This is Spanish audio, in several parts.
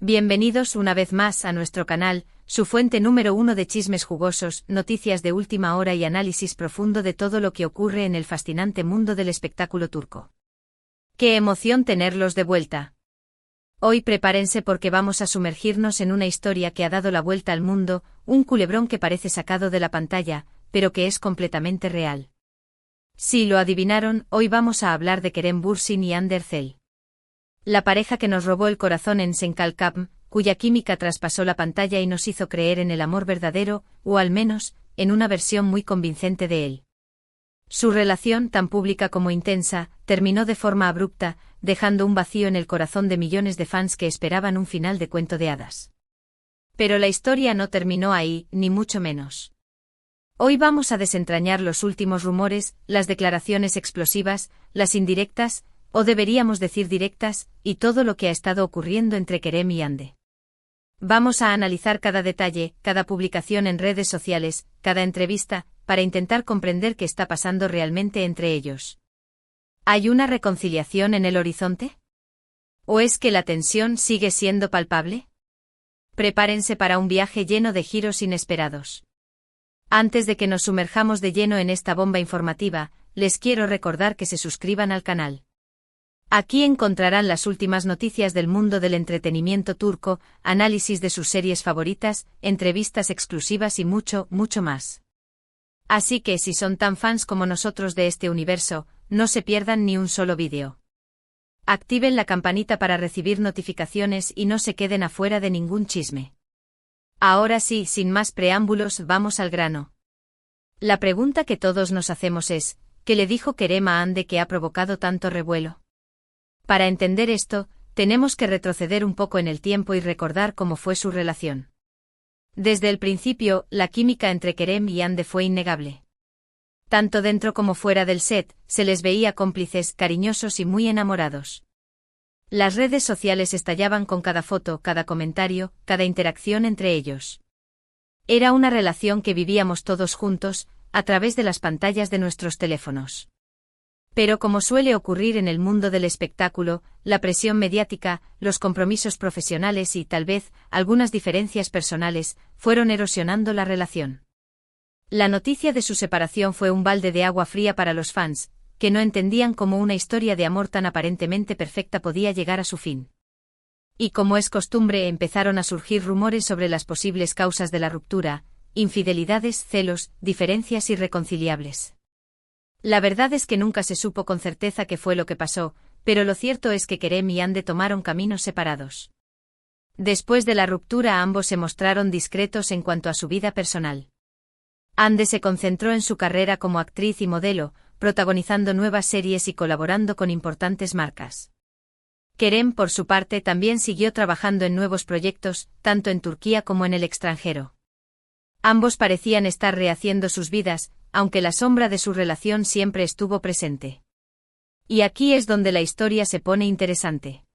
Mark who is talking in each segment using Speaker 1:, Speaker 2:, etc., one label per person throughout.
Speaker 1: Bienvenidos una vez más a nuestro canal, su fuente número uno de chismes jugosos, noticias de última hora y análisis profundo de todo lo que ocurre en el fascinante mundo del espectáculo turco. ¡Qué emoción tenerlos de vuelta! Hoy prepárense porque vamos a sumergirnos en una historia que ha dado la vuelta al mundo, un culebrón que parece sacado de la pantalla, pero que es completamente real. Si lo adivinaron, hoy vamos a hablar de Kerem Bürsin y Hande Erçel. La pareja que nos robó el corazón en Senkalkapm, cuya química traspasó la pantalla y nos hizo creer en el amor verdadero, o al menos, en una versión muy convincente de él. Su relación, tan pública como intensa, terminó de forma abrupta, dejando un vacío en el corazón de millones de fans que esperaban un final de cuento de hadas. Pero la historia no terminó ahí, ni mucho menos. Hoy vamos a desentrañar los últimos rumores, las declaraciones explosivas, las indirectas, o deberíamos decir directas, y todo lo que ha estado ocurriendo entre Kerem y Hande. Vamos a analizar cada detalle, cada publicación en redes sociales, cada entrevista, para intentar comprender qué está pasando realmente entre ellos. ¿Hay una reconciliación en el horizonte? ¿O es que la tensión sigue siendo palpable? Prepárense para un viaje lleno de giros inesperados. Antes de que nos sumerjamos de lleno en esta bomba informativa, les quiero recordar que se suscriban al canal. Aquí encontrarán las últimas noticias del mundo del entretenimiento turco, análisis de sus series favoritas, entrevistas exclusivas y mucho, mucho más. Así que si son tan fans como nosotros de este universo, no se pierdan ni un solo vídeo. Activen la campanita para recibir notificaciones y no se queden afuera de ningún chisme. Ahora sí, sin más preámbulos, vamos al grano. La pregunta que todos nos hacemos es, ¿qué le dijo Kerem a Hande que ha provocado tanto revuelo? Para entender esto, tenemos que retroceder un poco en el tiempo y recordar cómo fue su relación. Desde el principio, la química entre Kerem y Hande fue innegable. Tanto dentro como fuera del set, se les veía cómplices, cariñosos y muy enamorados. Las redes sociales estallaban con cada foto, cada comentario, cada interacción entre ellos. Era una relación que vivíamos todos juntos, a través de las pantallas de nuestros teléfonos. Pero como suele ocurrir en el mundo del espectáculo, la presión mediática, los compromisos profesionales y, tal vez, algunas diferencias personales, fueron erosionando la relación. La noticia de su separación fue un balde de agua fría para los fans, que no entendían cómo una historia de amor tan aparentemente perfecta podía llegar a su fin. Y como es costumbre, empezaron a surgir rumores sobre las posibles causas de la ruptura, infidelidades, celos, diferencias irreconciliables. La verdad es que nunca se supo con certeza qué fue lo que pasó, pero lo cierto es que Kerem y Hande tomaron caminos separados. Después de la ruptura ambos se mostraron discretos en cuanto a su vida personal. Hande se concentró en su carrera como actriz y modelo, protagonizando nuevas series y colaborando con importantes marcas. Kerem, por su parte, también siguió trabajando en nuevos proyectos, tanto en Turquía como en el extranjero. Ambos parecían estar rehaciendo sus vidas, aunque la sombra de su relación siempre estuvo presente. Y aquí es donde la historia se pone interesante.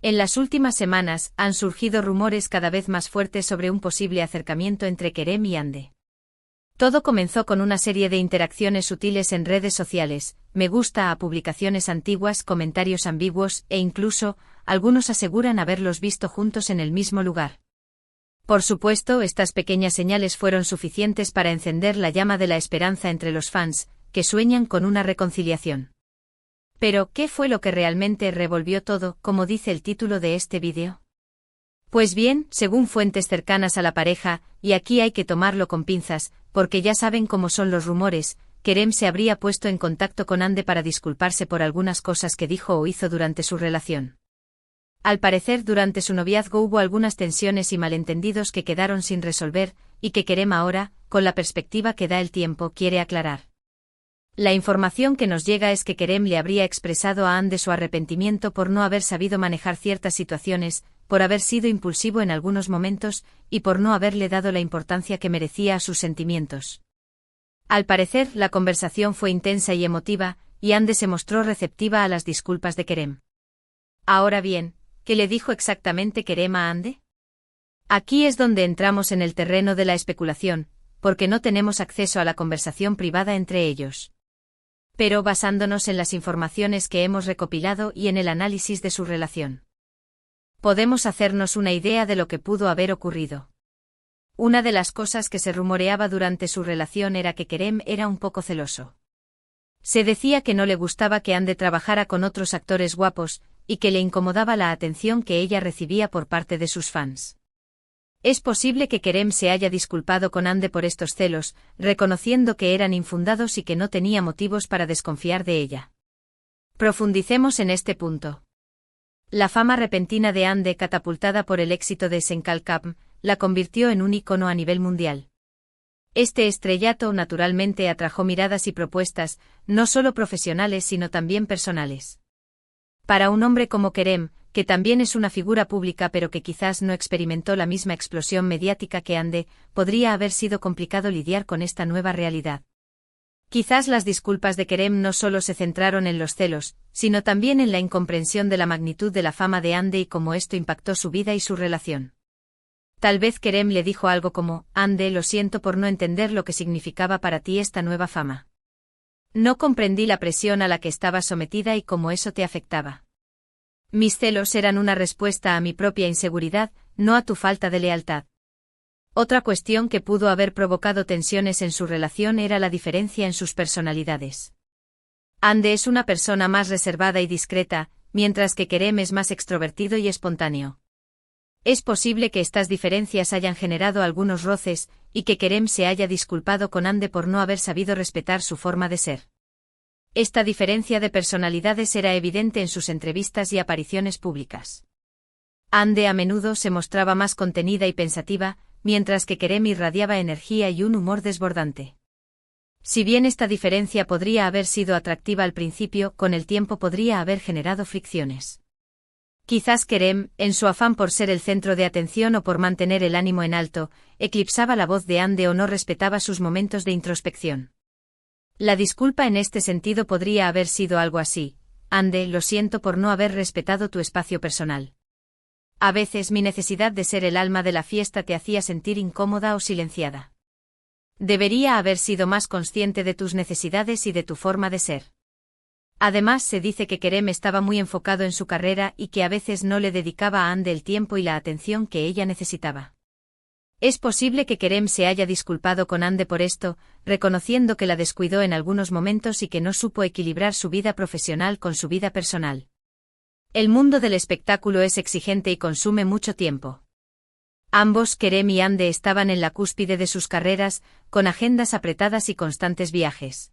Speaker 1: En las últimas semanas, han surgido rumores cada vez más fuertes sobre un posible acercamiento entre Kerem y Hande. Todo comenzó con una serie de interacciones sutiles en redes sociales, me gusta a publicaciones antiguas, comentarios ambiguos, e incluso, algunos aseguran haberlos visto juntos en el mismo lugar. Por supuesto, estas pequeñas señales fueron suficientes para encender la llama de la esperanza entre los fans, que sueñan con una reconciliación. Pero, ¿qué fue lo que realmente revolvió todo, como dice el título de este vídeo? Pues bien, según fuentes cercanas a la pareja, y aquí hay que tomarlo con pinzas, porque ya saben cómo son los rumores, Kerem se habría puesto en contacto con Hande para disculparse por algunas cosas que dijo o hizo durante su relación. Al parecer, durante su noviazgo hubo algunas tensiones y malentendidos que quedaron sin resolver, y que Kerem ahora, con la perspectiva que da el tiempo, quiere aclarar. La información que nos llega es que Kerem le habría expresado a Hande su arrepentimiento por no haber sabido manejar ciertas situaciones, por haber sido impulsivo en algunos momentos, y por no haberle dado la importancia que merecía a sus sentimientos. Al parecer, la conversación fue intensa y emotiva, y Hande se mostró receptiva a las disculpas de Kerem. Ahora bien, ¿qué le dijo exactamente Kerem a Hande? Aquí es donde entramos en el terreno de la especulación, porque no tenemos acceso a la conversación privada entre ellos. Pero basándonos en las informaciones que hemos recopilado y en el análisis de su relación. Podemos hacernos una idea de lo que pudo haber ocurrido. Una de las cosas que se rumoreaba durante su relación era que Kerem era un poco celoso. Se decía que no le gustaba que Ande trabajara con otros actores guapos, y que le incomodaba la atención que ella recibía por parte de sus fans. Es posible que Kerem se haya disculpado con Ande por estos celos, reconociendo que eran infundados y que no tenía motivos para desconfiar de ella. Profundicemos en este punto. La fama repentina de Ande, catapultada por el éxito de Senkalkam, la convirtió en un ícono a nivel mundial. Este estrellato naturalmente atrajo miradas y propuestas, no solo profesionales sino también personales. Para un hombre como Kerem, que también es una figura pública pero que quizás no experimentó la misma explosión mediática que Ande, podría haber sido complicado lidiar con esta nueva realidad. Quizás las disculpas de Kerem no solo se centraron en los celos, sino también en la incomprensión de la magnitud de la fama de Ande y cómo esto impactó su vida y su relación. Tal vez Kerem le dijo algo como: Ande, lo siento por no entender lo que significaba para ti esta nueva fama. No comprendí la presión a la que estabas sometida y cómo eso te afectaba. Mis celos eran una respuesta a mi propia inseguridad, no a tu falta de lealtad. Otra cuestión que pudo haber provocado tensiones en su relación era la diferencia en sus personalidades. Ande es una persona más reservada y discreta, mientras que Kerem es más extrovertido y espontáneo. Es posible que estas diferencias hayan generado algunos roces, y que Kerem se haya disculpado con Ande por no haber sabido respetar su forma de ser. Esta diferencia de personalidades era evidente en sus entrevistas y apariciones públicas. Ande a menudo se mostraba más contenida y pensativa, mientras que Kerem irradiaba energía y un humor desbordante. Si bien esta diferencia podría haber sido atractiva al principio, con el tiempo podría haber generado fricciones. Quizás Kerem, en su afán por ser el centro de atención o por mantener el ánimo en alto, eclipsaba la voz de Ande o no respetaba sus momentos de introspección. La disculpa en este sentido podría haber sido algo así: Ande, lo siento por no haber respetado tu espacio personal. A veces mi necesidad de ser el alma de la fiesta te hacía sentir incómoda o silenciada. Debería haber sido más consciente de tus necesidades y de tu forma de ser. Además, se dice que Kerem estaba muy enfocado en su carrera y que a veces no le dedicaba a Ande el tiempo y la atención que ella necesitaba. Es posible que Kerem se haya disculpado con Ande por esto, reconociendo que la descuidó en algunos momentos y que no supo equilibrar su vida profesional con su vida personal. El mundo del espectáculo es exigente y consume mucho tiempo. Ambos, Kerem y Ande, estaban en la cúspide de sus carreras, con agendas apretadas y constantes viajes.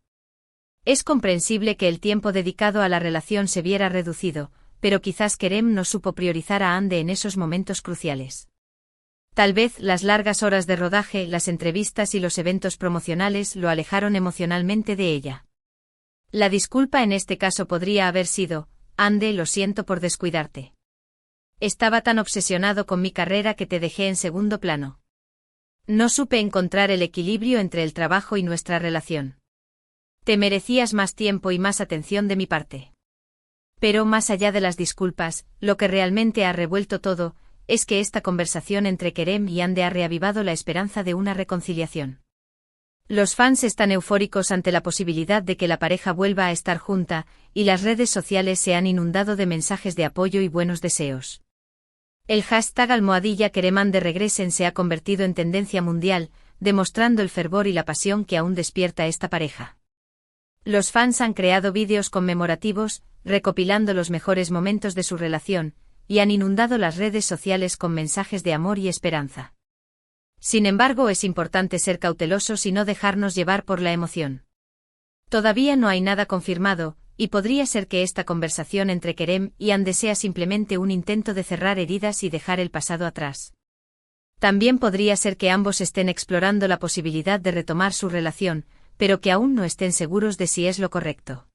Speaker 1: Es comprensible que el tiempo dedicado a la relación se viera reducido, pero quizás Kerem no supo priorizar a Ande en esos momentos cruciales. Tal vez las largas horas de rodaje, las entrevistas y los eventos promocionales lo alejaron emocionalmente de ella. La disculpa en este caso podría haber sido: Ande, lo siento por descuidarte. Estaba tan obsesionado con mi carrera que te dejé en segundo plano. No supe encontrar el equilibrio entre el trabajo y nuestra relación. Te merecías más tiempo y más atención de mi parte. Pero más allá de las disculpas, lo que realmente ha revuelto todo, es que esta conversación entre Kerem y Ande ha reavivado la esperanza de una reconciliación. Los fans están eufóricos ante la posibilidad de que la pareja vuelva a estar junta, y las redes sociales se han inundado de mensajes de apoyo y buenos deseos. El hashtag #KeremAnde regresen se ha convertido en tendencia mundial, demostrando el fervor y la pasión que aún despierta esta pareja. Los fans han creado vídeos conmemorativos, recopilando los mejores momentos de su relación, y han inundado las redes sociales con mensajes de amor y esperanza. Sin embargo, es importante ser cautelosos y no dejarnos llevar por la emoción. Todavía no hay nada confirmado, y podría ser que esta conversación entre Kerem y Ande sea simplemente un intento de cerrar heridas y dejar el pasado atrás. También podría ser que ambos estén explorando la posibilidad de retomar su relación, pero que aún no estén seguros de si es lo correcto.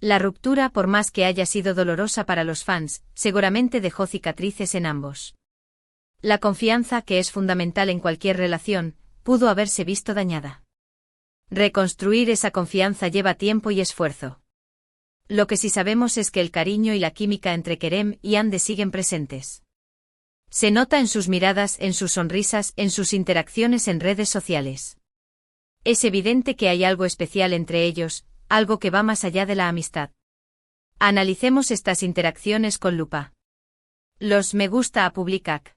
Speaker 1: La ruptura, por más que haya sido dolorosa para los fans, seguramente dejó cicatrices en ambos. La confianza, que es fundamental en cualquier relación, pudo haberse visto dañada. Reconstruir esa confianza lleva tiempo y esfuerzo. Lo que sí sabemos es que el cariño y la química entre Kerem y Ande siguen presentes. Se nota en sus miradas, en sus sonrisas, en sus interacciones en redes sociales. Es evidente que hay algo especial entre ellos, algo que va más allá de la amistad. Analicemos estas interacciones con lupa. Los me gusta a Publicac.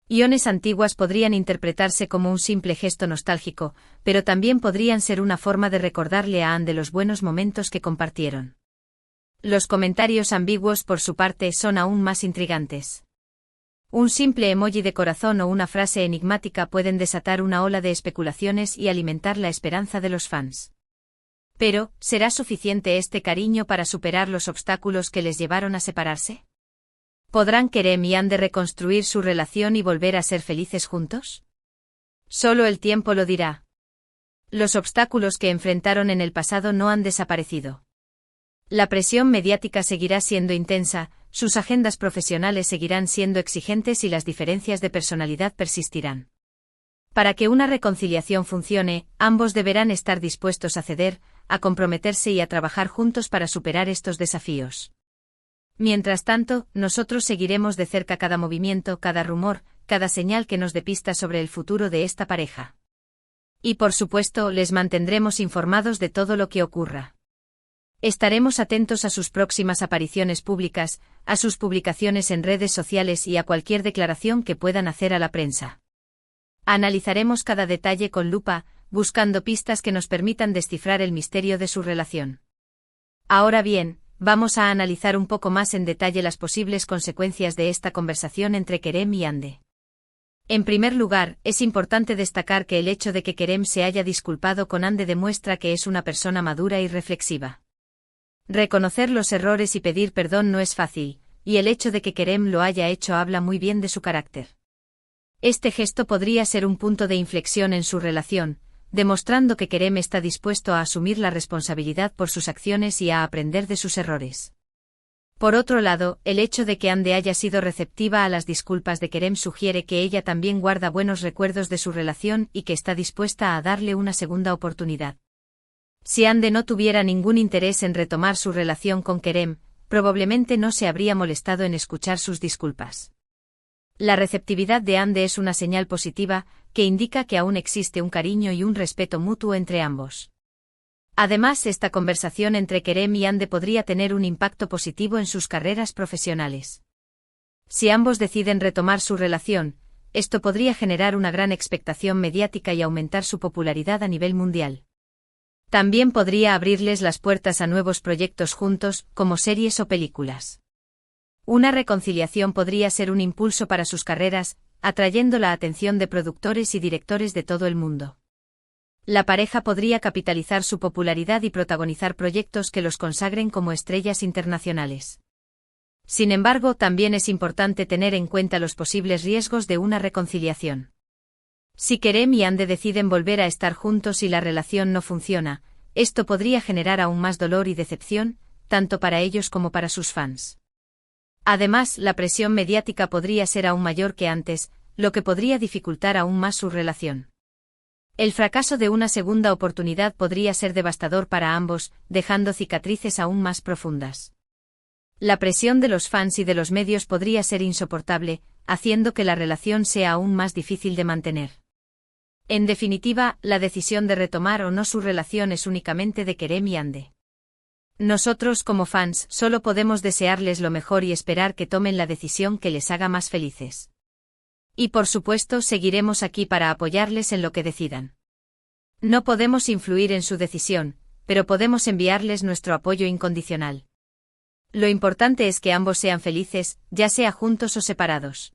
Speaker 1: Iones antiguas podrían interpretarse como un simple gesto nostálgico, pero también podrían ser una forma de recordarle a Anne de los buenos momentos que compartieron. Los comentarios ambiguos por su parte son aún más intrigantes. Un simple emoji de corazón o una frase enigmática pueden desatar una ola de especulaciones y alimentar la esperanza de los fans. Pero, ¿será suficiente este cariño para superar los obstáculos que les llevaron a separarse? ¿Podrán Kerem y Anne reconstruir su relación y volver a ser felices juntos? Solo el tiempo lo dirá. Los obstáculos que enfrentaron en el pasado no han desaparecido. La presión mediática seguirá siendo intensa, sus agendas profesionales seguirán siendo exigentes y las diferencias de personalidad persistirán. Para que una reconciliación funcione, ambos deberán estar dispuestos a ceder, a comprometerse y a trabajar juntos para superar estos desafíos. Mientras tanto, nosotros seguiremos de cerca cada movimiento, cada rumor, cada señal que nos dé pistas sobre el futuro de esta pareja. Y por supuesto, les mantendremos informados de todo lo que ocurra. Estaremos atentos a sus próximas apariciones públicas, a sus publicaciones en redes sociales y a cualquier declaración que puedan hacer a la prensa. Analizaremos cada detalle con lupa, buscando pistas que nos permitan descifrar el misterio de su relación. Ahora bien, vamos a analizar un poco más en detalle las posibles consecuencias de esta conversación entre Kerem y Anne. En primer lugar, es importante destacar que el hecho de que Kerem se haya disculpado con Anne demuestra que es una persona madura y reflexiva. Reconocer los errores y pedir perdón no es fácil, y el hecho de que Kerem lo haya hecho habla muy bien de su carácter. Este gesto podría ser un punto de inflexión en su relación, demostrando que Kerem está dispuesto a asumir la responsabilidad por sus acciones y a aprender de sus errores. Por otro lado, el hecho de que Anne haya sido receptiva a las disculpas de Kerem sugiere que ella también guarda buenos recuerdos de su relación y que está dispuesta a darle una segunda oportunidad. Si Anne no tuviera ningún interés en retomar su relación con Kerem, probablemente no se habría molestado en escuchar sus disculpas. La receptividad de Anne es una señal positiva, que indica que aún existe un cariño y un respeto mutuo entre ambos. Además, esta conversación entre Kerem y Anne podría tener un impacto positivo en sus carreras profesionales. Si ambos deciden retomar su relación, esto podría generar una gran expectación mediática y aumentar su popularidad a nivel mundial. También podría abrirles las puertas a nuevos proyectos juntos, como series o películas. Una reconciliación podría ser un impulso para sus carreras, atrayendo la atención de productores y directores de todo el mundo. La pareja podría capitalizar su popularidad y protagonizar proyectos que los consagren como estrellas internacionales. Sin embargo, también es importante tener en cuenta los posibles riesgos de una reconciliación. Si Kerem y Anne deciden volver a estar juntos y la relación no funciona, esto podría generar aún más dolor y decepción, tanto para ellos como para sus fans. Además, la presión mediática podría ser aún mayor que antes, lo que podría dificultar aún más su relación. El fracaso de una segunda oportunidad podría ser devastador para ambos, dejando cicatrices aún más profundas. La presión de los fans y de los medios podría ser insoportable, haciendo que la relación sea aún más difícil de mantener. En definitiva, la decisión de retomar o no su relación es únicamente de Kerem y Anne. Nosotros como fans solo podemos desearles lo mejor y esperar que tomen la decisión que les haga más felices. Y por supuesto seguiremos aquí para apoyarles en lo que decidan. No podemos influir en su decisión, pero podemos enviarles nuestro apoyo incondicional. Lo importante es que ambos sean felices, ya sea juntos o separados.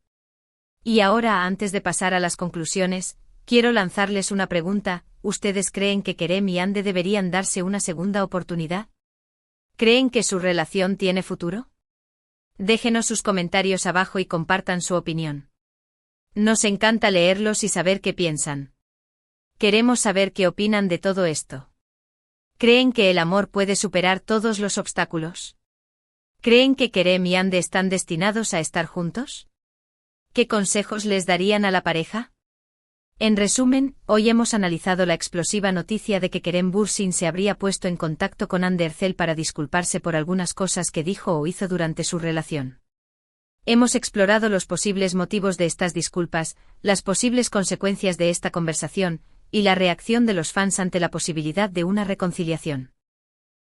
Speaker 1: Y ahora, antes de pasar a las conclusiones, quiero lanzarles una pregunta: ¿ustedes creen que Kerem y Anne deberían darse una segunda oportunidad? ¿Creen que su relación tiene futuro? Déjenos sus comentarios abajo y compartan su opinión. Nos encanta leerlos y saber qué piensan. Queremos saber qué opinan de todo esto. ¿Creen que el amor puede superar todos los obstáculos? ¿Creen que Kerem y Anne están destinados a estar juntos? ¿Qué consejos les darían a la pareja? En resumen, hoy hemos analizado la explosiva noticia de que Kerem Bürsin se habría puesto en contacto con Anne Ercel para disculparse por algunas cosas que dijo o hizo durante su relación. Hemos explorado los posibles motivos de estas disculpas, las posibles consecuencias de esta conversación, y la reacción de los fans ante la posibilidad de una reconciliación.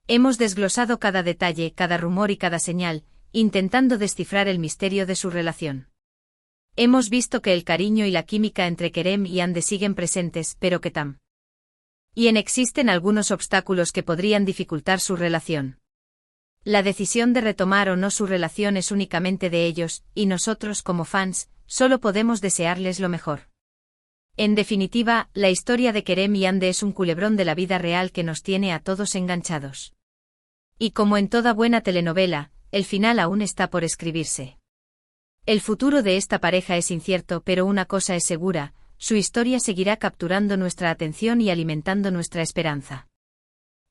Speaker 1: Hemos desglosado cada detalle, cada rumor y cada señal, intentando descifrar el misterio de su relación. Hemos visto que el cariño y la química entre Kerem y Hande siguen presentes, pero que existen algunos obstáculos que podrían dificultar su relación. La decisión de retomar o no su relación es únicamente de ellos, y nosotros, como fans, solo podemos desearles lo mejor. En definitiva, la historia de Kerem y Hande es un culebrón de la vida real que nos tiene a todos enganchados. Y como en toda buena telenovela, el final aún está por escribirse. El futuro de esta pareja es incierto, pero una cosa es segura: su historia seguirá capturando nuestra atención y alimentando nuestra esperanza.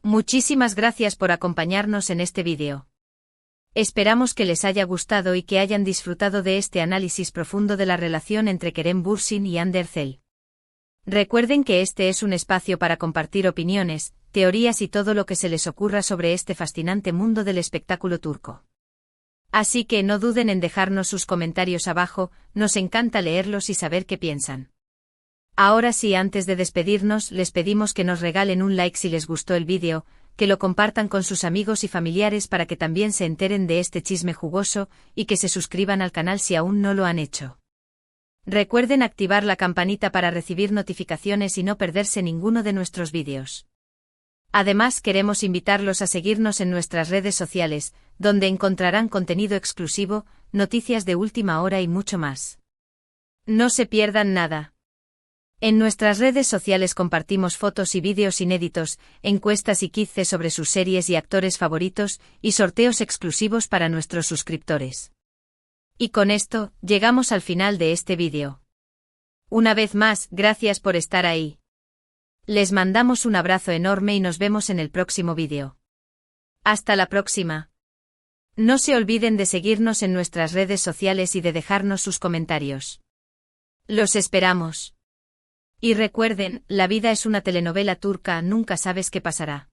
Speaker 1: Muchísimas gracias por acompañarnos en este vídeo. Esperamos que les haya gustado y que hayan disfrutado de este análisis profundo de la relación entre Kerem Bürsin y Hande Erçel. Recuerden que este es un espacio para compartir opiniones, teorías y todo lo que se les ocurra sobre este fascinante mundo del espectáculo turco. Así que no duden en dejarnos sus comentarios abajo, nos encanta leerlos y saber qué piensan. Ahora sí, antes de despedirnos, les pedimos que nos regalen un like si les gustó el vídeo, que lo compartan con sus amigos y familiares para que también se enteren de este chisme jugoso, y que se suscriban al canal si aún no lo han hecho. Recuerden activar la campanita para recibir notificaciones y no perderse ninguno de nuestros vídeos. Además, queremos invitarlos a seguirnos en nuestras redes sociales, donde encontrarán contenido exclusivo, noticias de última hora y mucho más. No se pierdan nada. En nuestras redes sociales compartimos fotos y vídeos inéditos, encuestas y quizzes sobre sus series y actores favoritos, y sorteos exclusivos para nuestros suscriptores. Y con esto, llegamos al final de este vídeo. Una vez más, gracias por estar ahí. Les mandamos un abrazo enorme y nos vemos en el próximo vídeo. Hasta la próxima. No se olviden de seguirnos en nuestras redes sociales y de dejarnos sus comentarios. Los esperamos. Y recuerden, la vida es una telenovela turca, nunca sabes qué pasará.